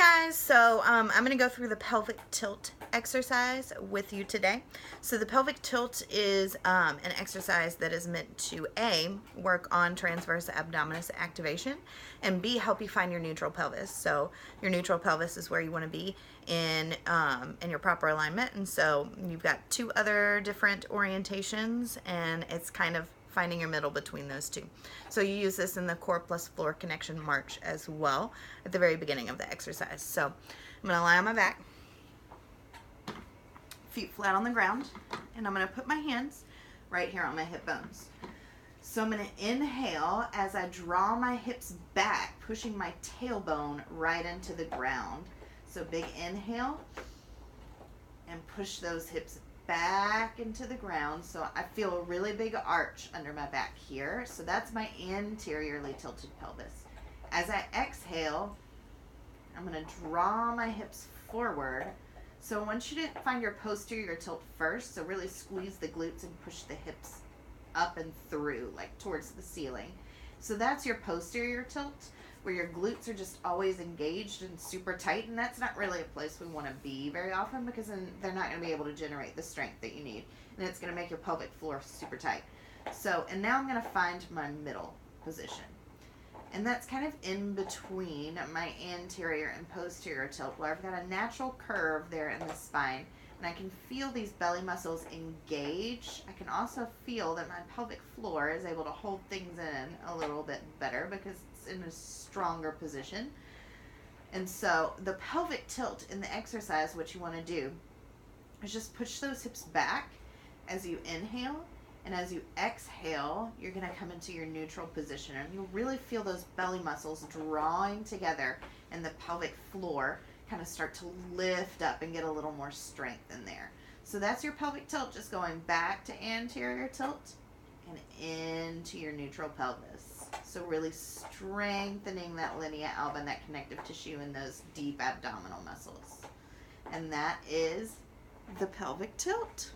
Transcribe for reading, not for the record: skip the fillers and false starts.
guys, so I'm going to go through the pelvic tilt exercise with you today. So the pelvic tilt is an exercise that is meant to A, work on transverse abdominis activation, and B, help you find your neutral pelvis. So your neutral pelvis is where you want to be in your proper alignment, and so you've got two other different orientations, and it's kind of finding your middle between those two. So you use this in the core plus floor connection march as well at the very beginning of the exercise. So I'm going to lie on my back, feet flat on the ground, and I'm going to put my hands right here on my hip bones. So I'm going to inhale as I draw my hips back, pushing my tailbone right into the ground. So big inhale and push those hips back into the ground. So I feel a really big arch under my back here. So that's my anteriorly tilted pelvis. As I exhale, I'm going to draw my hips forward. So I want you to find your posterior tilt first. So really squeeze the glutes and push the hips up and through, like towards the ceiling. So that's your posterior tilt, where your glutes are just always engaged and super tight, and that's not really a place we want to be very often, because then they're not going to be able to generate the strength that you need, and it's going to make your pelvic floor super tight. So, and now I'm going to find my middle position, and that's kind of in between my anterior and posterior tilt, where I've got a natural curve there in the spine, and I can feel these belly muscles engage. I can also feel that my pelvic floor is able to hold things in a little bit better because it's in a stronger position. And so the pelvic tilt in the exercise, what you want to do is just push those hips back as you inhale, and as you exhale, you're going to come into your neutral position, and you'll really feel those belly muscles drawing together and the pelvic floor kind of start to lift up and get a little more strength in there. So that's your pelvic tilt, just going back to anterior tilt and into your neutral pelvis. So really strengthening that linea alba and that connective tissue in those deep abdominal muscles. And that is the pelvic tilt.